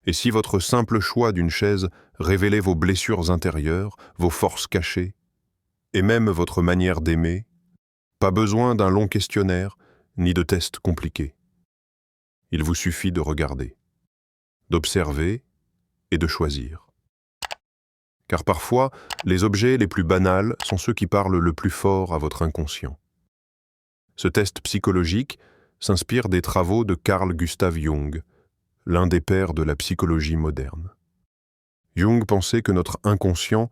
Et si votre simple choix d'une chaise révélait vos blessures intérieures, vos forces cachées, et même votre manière d'aimer, pas besoin d'un long questionnaire, ni de tests compliqués. Il vous suffit de regarder, d'observer et de choisir. Car parfois, les objets les plus banals sont ceux qui parlent le plus fort à votre inconscient. Ce test psychologique s'inspire des travaux de Carl Gustav Jung, l'un des pères de la psychologie moderne. Jung pensait que notre inconscient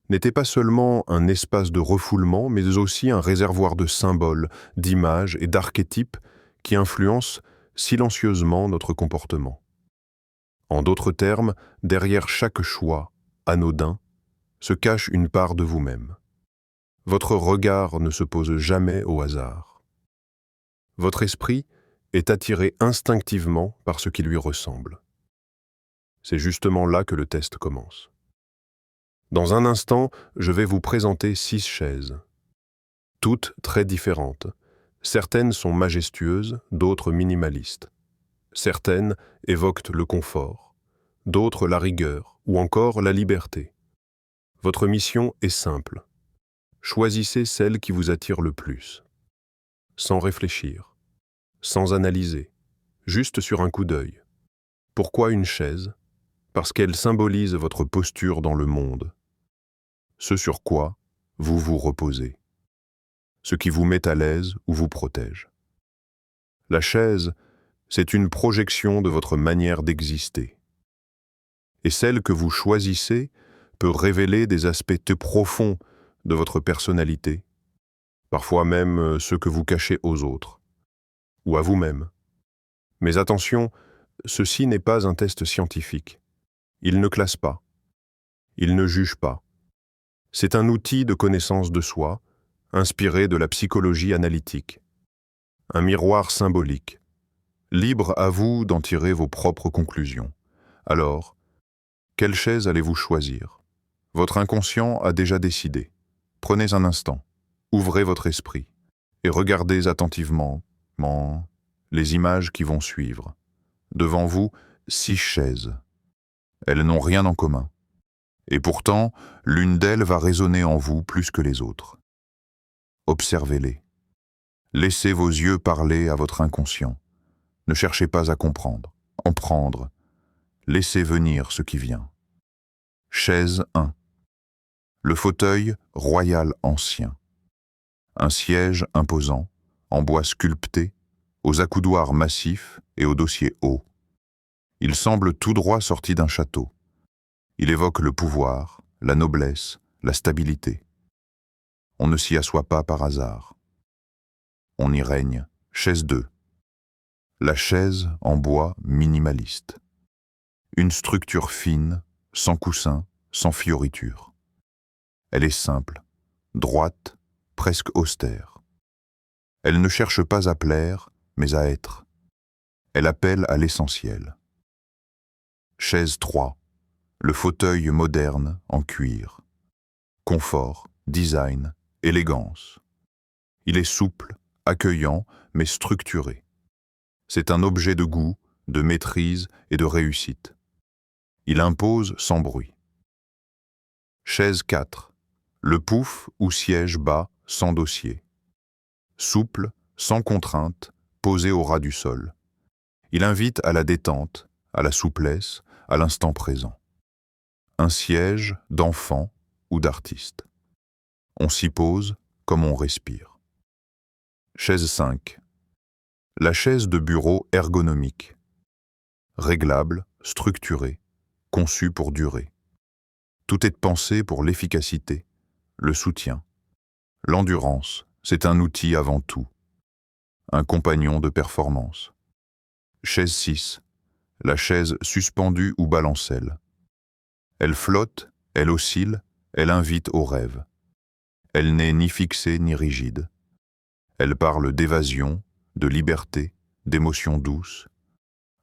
n'était pas seulement un espace de refoulement, mais aussi un réservoir de symboles, d'images et d'archétypes qui influencent silencieusement notre comportement. En d'autres termes, derrière chaque choix, anodin, se cache une part de vous-même. Votre regard ne se pose jamais au hasard. Votre esprit est attiré instinctivement par ce qui lui ressemble. C'est justement là que le test commence. Dans un instant, je vais vous présenter 6 chaises. Toutes très différentes. Certaines sont majestueuses, d'autres minimalistes. Certaines évoquent le confort, d'autres la rigueur ou encore la liberté. Votre mission est simple. Choisissez celle qui vous attire le plus. Sans réfléchir, sans analyser, juste sur un coup d'œil. Pourquoi une chaise ? Parce qu'elle symbolise votre posture dans le monde. Ce sur quoi vous vous reposez. Ce qui vous met à l'aise ou vous protège. La chaise, c'est une projection de votre manière d'exister. Et celle que vous choisissez peut révéler des aspects profonds de votre personnalité, parfois même ceux que vous cachez aux autres, ou à vous-même. Mais attention, ceci n'est pas un test scientifique. Il ne classe pas. Il ne juge pas. C'est un outil de connaissance de soi, inspiré de la psychologie analytique. Un miroir symbolique. Libre à vous d'en tirer vos propres conclusions. Alors, quelle chaise allez-vous choisir ? Votre inconscient a déjà décidé. Prenez un instant, ouvrez votre esprit et regardez attentivement les images qui vont suivre. Devant vous, 6 chaises. Elles n'ont rien en commun. Et pourtant, l'une d'elles va résonner en vous plus que les autres. Observez-les. Laissez vos yeux parler à votre inconscient. Ne cherchez pas à comprendre, en prendre. Laissez venir ce qui vient. Chaise 1. Le fauteuil royal ancien. Un siège imposant, en bois sculpté, aux accoudoirs massifs et au dossier haut. Il semble tout droit sorti d'un château. Il évoque le pouvoir, la noblesse, la stabilité. On ne s'y assoit pas par hasard. On y règne. Chaise 2. La chaise en bois minimaliste. Une structure fine, sans coussin, sans fioriture. Elle est simple, droite, presque austère. Elle ne cherche pas à plaire, mais à être. Elle appelle à l'essentiel. Chaise 3. Le fauteuil moderne en cuir. Confort, design, élégance. Il est souple, accueillant, mais structuré. C'est un objet de goût, de maîtrise et de réussite. Il impose sans bruit. Chaise 4. Le pouf ou siège bas, sans dossier. Souple, sans contrainte, posé au ras du sol. Il invite à la détente, à la souplesse, à l'instant présent. Un siège d'enfant ou d'artiste. On s'y pose comme on respire. Chaise 5. La chaise de bureau ergonomique. Réglable, structurée, conçue pour durer. Tout est pensé pour l'efficacité, le soutien. L'endurance, c'est un outil avant tout. Un compagnon de performance. Chaise 6. La chaise suspendue ou balancelle. Elle flotte, elle oscille, elle invite au rêve. Elle n'est ni fixée ni rigide. Elle parle d'évasion, de liberté, d'émotions douces.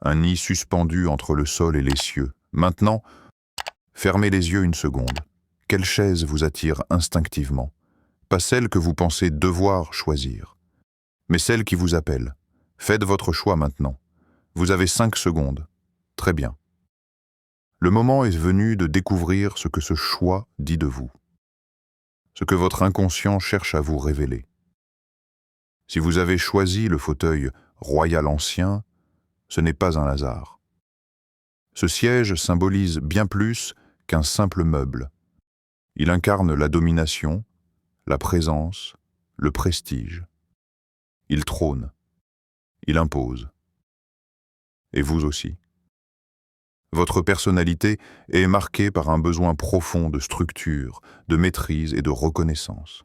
Un nid suspendu entre le sol et les cieux. Maintenant, fermez les yeux une seconde. Quelle chaise vous attire instinctivement ? Pas celle que vous pensez devoir choisir, mais celle qui vous appelle. Faites votre choix maintenant. Vous avez 5 secondes. Très bien. Le moment est venu de découvrir ce que ce choix dit de vous, ce que votre inconscient cherche à vous révéler. Si vous avez choisi le fauteuil royal ancien, ce n'est pas un hasard. Ce siège symbolise bien plus qu'un simple meuble. Il incarne la domination, la présence, le prestige. Il trône, il impose. Et vous aussi. Votre personnalité est marquée par un besoin profond de structure, de maîtrise et de reconnaissance.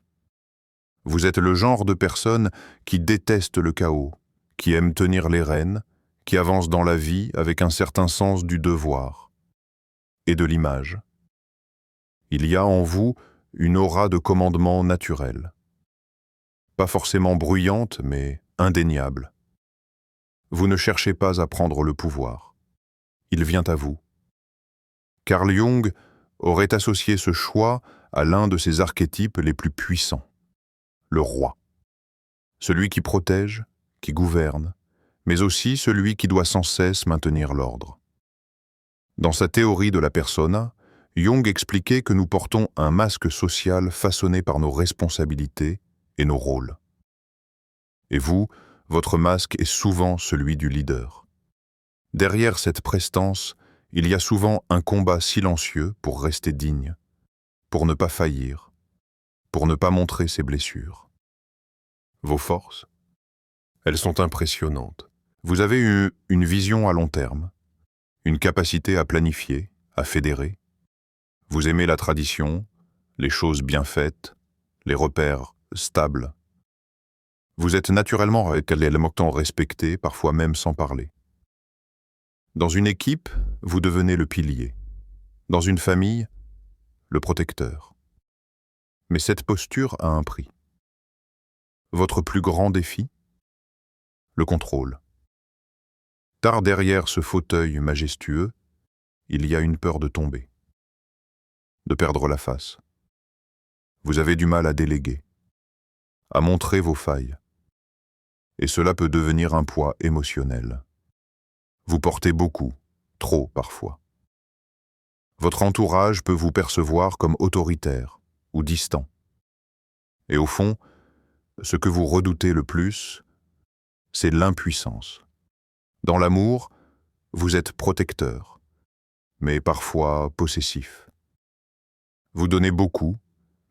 Vous êtes le genre de personne qui déteste le chaos, qui aime tenir les rênes, qui avance dans la vie avec un certain sens du devoir et de l'image. Il y a en vous une aura de commandement naturel. Pas forcément bruyante, mais indéniable. Vous ne cherchez pas à prendre le pouvoir. Il vient à vous. Carl Jung aurait associé ce choix à l'un de ses archétypes les plus puissants, le roi. Celui qui protège, qui gouverne, mais aussi celui qui doit sans cesse maintenir l'ordre. Dans sa théorie de la persona, Jung expliquait que nous portons un masque social façonné par nos responsabilités et nos rôles. Et vous, votre masque est souvent celui du leader. Derrière cette prestance, il y a souvent un combat silencieux pour rester digne, pour ne pas faillir, pour ne pas montrer ses blessures. Vos forces, elles sont impressionnantes. Vous avez eu une vision à long terme, une capacité à planifier, à fédérer. Vous aimez la tradition, les choses bien faites, les repères stables. Vous êtes naturellement respecté, parfois même sans parler. Dans une équipe, vous devenez le pilier. Dans une famille, le protecteur. Mais cette posture a un prix. Votre plus grand défi? Le contrôle. Tard derrière ce fauteuil majestueux, il y a une peur de tomber, de perdre la face. Vous avez du mal à déléguer, à montrer vos failles. Et cela peut devenir un poids émotionnel. Vous portez beaucoup, trop parfois. Votre entourage peut vous percevoir comme autoritaire ou distant. Et au fond, ce que vous redoutez le plus, c'est l'impuissance. Dans l'amour, vous êtes protecteur, mais parfois possessif. Vous donnez beaucoup,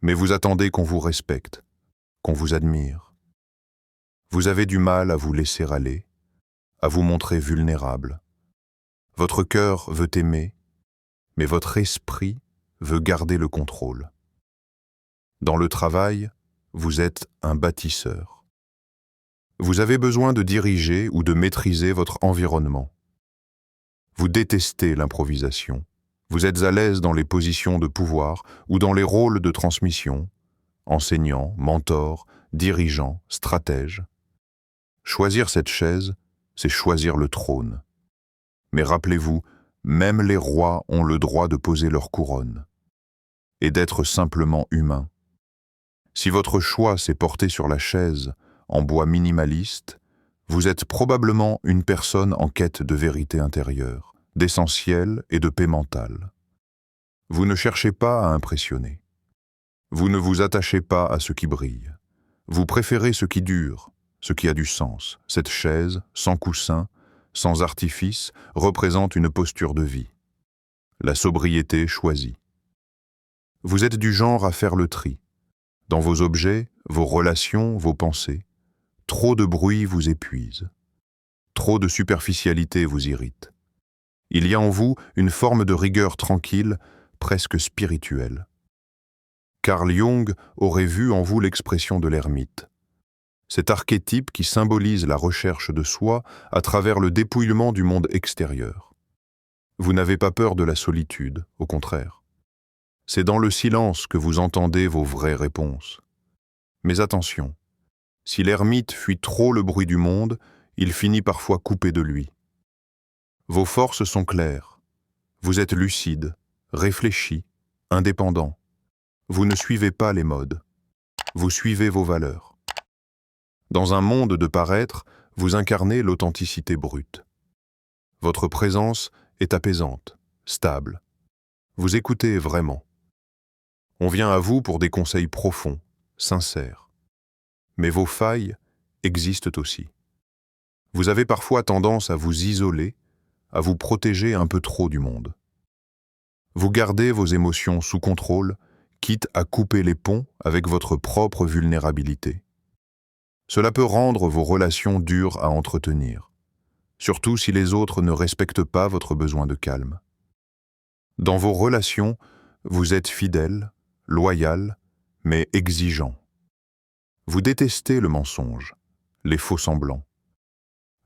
mais vous attendez qu'on vous respecte, qu'on vous admire. Vous avez du mal à vous laisser aller, à vous montrer vulnérable. Votre cœur veut aimer, mais votre esprit veut garder le contrôle. Dans le travail, vous êtes un bâtisseur. Vous avez besoin de diriger ou de maîtriser votre environnement. Vous détestez l'improvisation. Vous êtes à l'aise dans les positions de pouvoir ou dans les rôles de transmission, enseignant, mentor, dirigeant, stratège. Choisir cette chaise, c'est choisir le trône. Mais rappelez-vous, même les rois ont le droit de poser leur couronne et d'être simplement humains. Si votre choix s'est porté sur la chaise en bois minimaliste, vous êtes probablement une personne en quête de vérité intérieure, d'essentiel et de paix mentale. Vous ne cherchez pas à impressionner. Vous ne vous attachez pas à ce qui brille. Vous préférez ce qui dure, ce qui a du sens. Cette chaise, sans coussin, sans artifice, représente une posture de vie. La sobriété choisie. Vous êtes du genre à faire le tri. Dans vos objets, vos relations, vos pensées, trop de bruit vous épuise. Trop de superficialité vous irrite. Il y a en vous une forme de rigueur tranquille, presque spirituelle. Carl Jung aurait vu en vous l'expression de l'ermite. Cet archétype qui symbolise la recherche de soi à travers le dépouillement du monde extérieur. Vous n'avez pas peur de la solitude, au contraire. C'est dans le silence que vous entendez vos vraies réponses. Mais attention, si l'ermite fuit trop le bruit du monde, il finit parfois coupé de lui. Vos forces sont claires. Vous êtes lucide, réfléchi, indépendant. Vous ne suivez pas les modes. Vous suivez vos valeurs. Dans un monde de paraître, vous incarnez l'authenticité brute. Votre présence est apaisante, stable. Vous écoutez vraiment. On vient à vous pour des conseils profonds, sincères. Mais vos failles existent aussi. Vous avez parfois tendance à vous isoler, à vous protéger un peu trop du monde. Vous gardez vos émotions sous contrôle, quitte à couper les ponts avec votre propre vulnérabilité. Cela peut rendre vos relations dures à entretenir, surtout si les autres ne respectent pas votre besoin de calme. Dans vos relations, vous êtes fidèle, loyal, mais exigeant. Vous détestez le mensonge, les faux-semblants.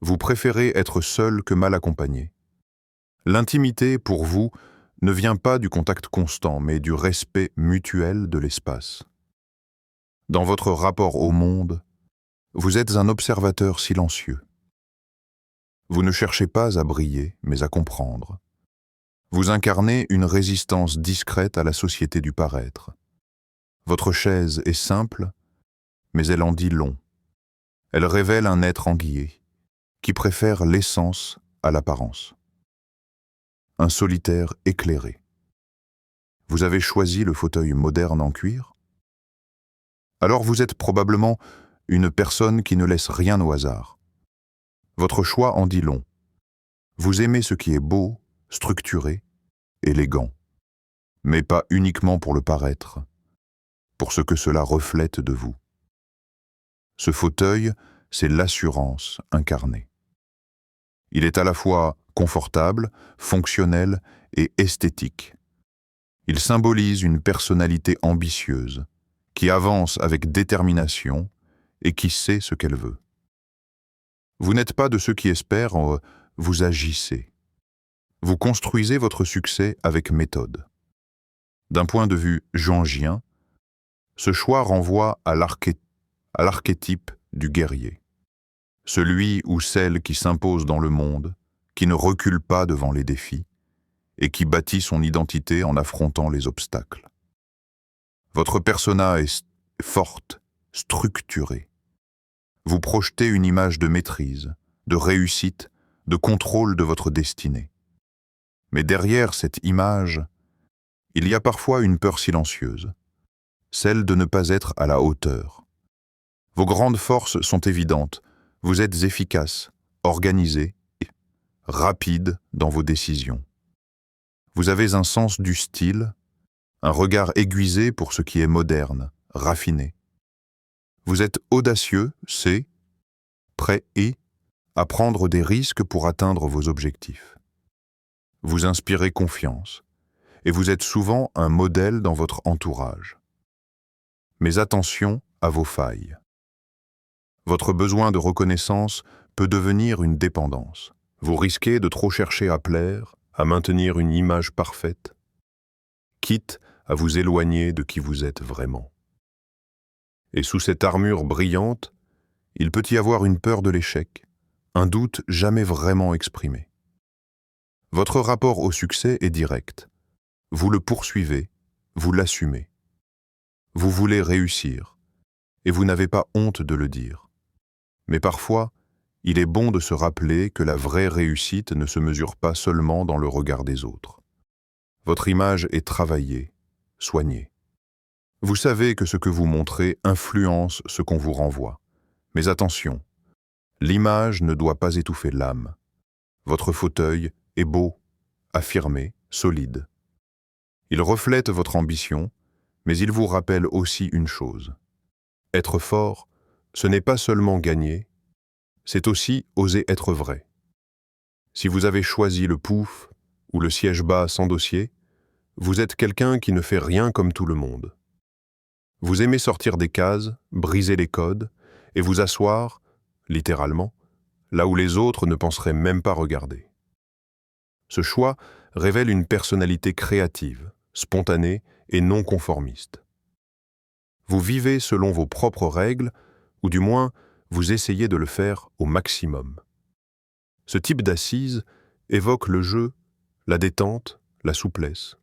Vous préférez être seul que mal accompagné. L'intimité, pour vous, ne vient pas du contact constant, mais du respect mutuel de l'espace. Dans votre rapport au monde, vous êtes un observateur silencieux. Vous ne cherchez pas à briller, mais à comprendre. Vous incarnez une résistance discrète à la société du paraître. Votre chaise est simple, mais elle en dit long. Elle révèle un être enguillé, qui préfère l'essence à l'apparence. Un solitaire éclairé. Vous avez choisi le fauteuil moderne en cuir? Alors vous êtes probablement une personne qui ne laisse rien au hasard. Votre choix en dit long. Vous aimez ce qui est beau, structuré, élégant, mais pas uniquement pour le paraître, pour ce que cela reflète de vous. Ce fauteuil, c'est l'assurance incarnée. Il est à la fois confortable, fonctionnel et esthétique. Il symbolise une personnalité ambitieuse, qui avance avec détermination et qui sait ce qu'elle veut. Vous n'êtes pas de ceux qui espèrent, vous agissez. Vous construisez votre succès avec méthode. D'un point de vue jungien, ce choix renvoie à l'archétype du guerrier. Celui ou celle qui s'impose dans le monde, qui ne recule pas devant les défis, et qui bâtit son identité en affrontant les obstacles. Votre persona est forte, structurée. Vous projetez une image de maîtrise, de réussite, de contrôle de votre destinée. Mais derrière cette image, il y a parfois une peur silencieuse, celle de ne pas être à la hauteur. Vos grandes forces sont évidentes, vous êtes efficace, organisé, rapide dans vos décisions. Vous avez un sens du style, un regard aiguisé pour ce qui est moderne, raffiné. Vous êtes audacieux, prêt à prendre des risques pour atteindre vos objectifs. Vous inspirez confiance, et vous êtes souvent un modèle dans votre entourage. Mais attention à vos failles. Votre besoin de reconnaissance peut devenir une dépendance. Vous risquez de trop chercher à plaire, à maintenir une image parfaite, quitte à vous éloigner de qui vous êtes vraiment. Et sous cette armure brillante, il peut y avoir une peur de l'échec, un doute jamais vraiment exprimé. Votre rapport au succès est direct. Vous le poursuivez, vous l'assumez. Vous voulez réussir, et vous n'avez pas honte de le dire. Mais parfois, il est bon de se rappeler que la vraie réussite ne se mesure pas seulement dans le regard des autres. Votre image est travaillée, soignée. Vous savez que ce que vous montrez influence ce qu'on vous renvoie. Mais attention, l'image ne doit pas étouffer l'âme. Votre fauteuil est beau, affirmé, solide. Il reflète votre ambition, mais il vous rappelle aussi une chose. Être fort, ce n'est pas seulement gagner, c'est aussi oser être vrai. Si vous avez choisi le pouf ou le siège bas sans dossier, vous êtes quelqu'un qui ne fait rien comme tout le monde. Vous aimez sortir des cases, briser les codes et vous asseoir, littéralement, là où les autres ne penseraient même pas regarder. Ce choix révèle une personnalité créative, spontanée et non conformiste. Vous vivez selon vos propres règles, ou du moins, vous essayez de le faire au maximum. Ce type d'assise évoque le jeu, la détente, la souplesse.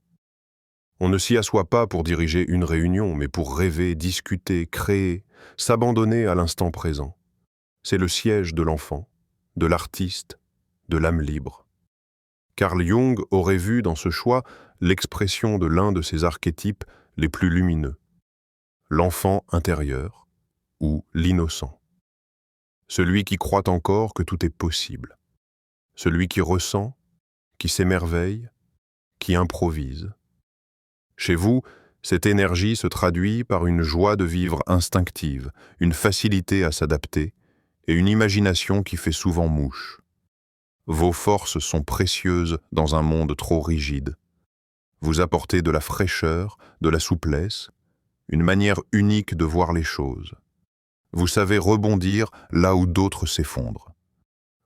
On ne s'y assoit pas pour diriger une réunion, mais pour rêver, discuter, créer, s'abandonner à l'instant présent. C'est le siège de l'enfant, de l'artiste, de l'âme libre. Carl Jung aurait vu dans ce choix l'expression de l'un de ses archétypes les plus lumineux, l'enfant intérieur ou l'innocent. Celui qui croit encore que tout est possible, celui qui ressent, qui s'émerveille, qui improvise. Chez vous, cette énergie se traduit par une joie de vivre instinctive, une facilité à s'adapter et une imagination qui fait souvent mouche. Vos forces sont précieuses dans un monde trop rigide. Vous apportez de la fraîcheur, de la souplesse, une manière unique de voir les choses. Vous savez rebondir là où d'autres s'effondrent.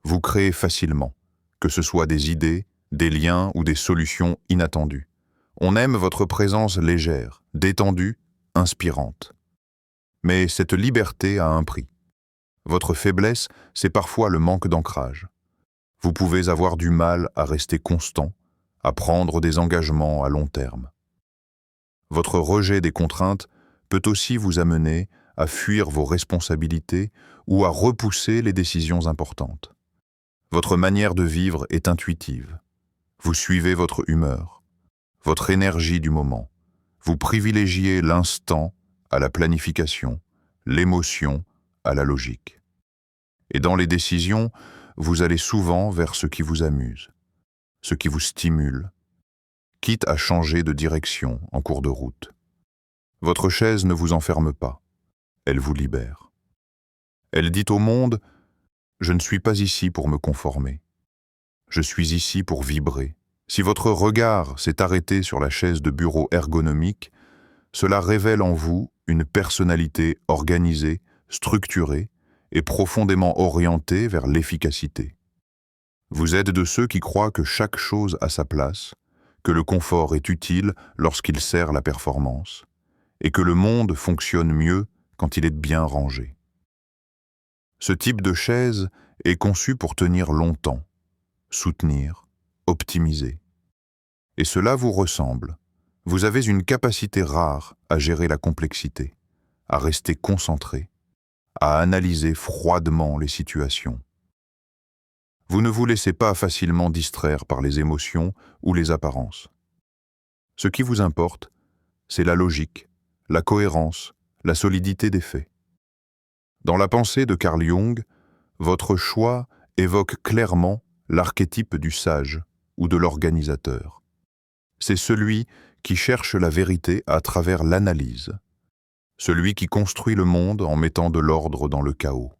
Vous créez facilement, que ce soit des idées, des liens ou des solutions inattendues. On aime votre présence légère, détendue, inspirante. Mais cette liberté a un prix. Votre faiblesse, c'est parfois le manque d'ancrage. Vous pouvez avoir du mal à rester constant, à prendre des engagements à long terme. Votre rejet des contraintes peut aussi vous amener à fuir vos responsabilités ou à repousser les décisions importantes. Votre manière de vivre est intuitive. Vous suivez votre humeur, votre énergie du moment. Vous privilégiez l'instant à la planification, l'émotion à la logique. Et dans les décisions, vous allez souvent vers ce qui vous amuse, ce qui vous stimule, quitte à changer de direction en cours de route. Votre chaise ne vous enferme pas, elle vous libère. Elle dit au monde « Je ne suis pas ici pour me conformer. Je suis ici pour vibrer. » Si votre regard s'est arrêté sur la chaise de bureau ergonomique, cela révèle en vous une personnalité organisée, structurée et profondément orientée vers l'efficacité. Vous êtes de ceux qui croient que chaque chose a sa place, que le confort est utile lorsqu'il sert la performance, et que le monde fonctionne mieux quand il est bien rangé. Ce type de chaise est conçu pour tenir longtemps, soutenir, optimiser. Et cela vous ressemble. Vous avez une capacité rare à gérer la complexité, à rester concentré, à analyser froidement les situations. Vous ne vous laissez pas facilement distraire par les émotions ou les apparences. Ce qui vous importe, c'est la logique, la cohérence, la solidité des faits. Dans la pensée de Carl Jung, votre choix évoque clairement l'archétype du sage ou de l'organisateur. C'est celui qui cherche la vérité à travers l'analyse, celui qui construit le monde en mettant de l'ordre dans le chaos.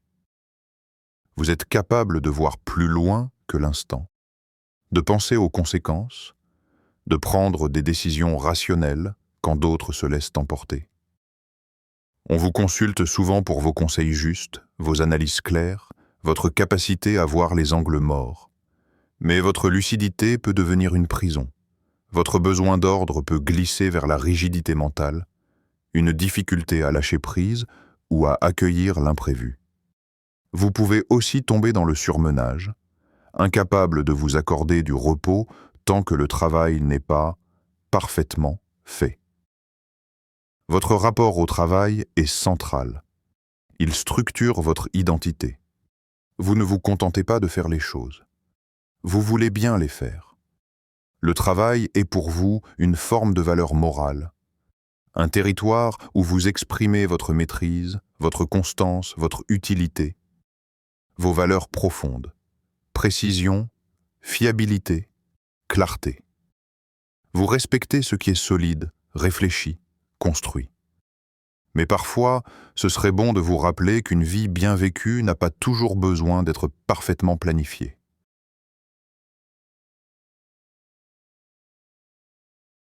Vous êtes capable de voir plus loin que l'instant, de penser aux conséquences, de prendre des décisions rationnelles quand d'autres se laissent emporter. On vous consulte souvent pour vos conseils justes, vos analyses claires, votre capacité à voir les angles morts. Mais votre lucidité peut devenir une prison. Votre besoin d'ordre peut glisser vers la rigidité mentale, une difficulté à lâcher prise ou à accueillir l'imprévu. Vous pouvez aussi tomber dans le surmenage, incapable de vous accorder du repos tant que le travail n'est pas parfaitement fait. Votre rapport au travail est central. Il structure votre identité. Vous ne vous contentez pas de faire les choses. Vous voulez bien les faire. Le travail est pour vous une forme de valeur morale, un territoire où vous exprimez votre maîtrise, votre constance, votre utilité, vos valeurs profondes, précision, fiabilité, clarté. Vous respectez ce qui est solide, réfléchi, construit. Mais parfois, ce serait bon de vous rappeler qu'une vie bien vécue n'a pas toujours besoin d'être parfaitement planifiée.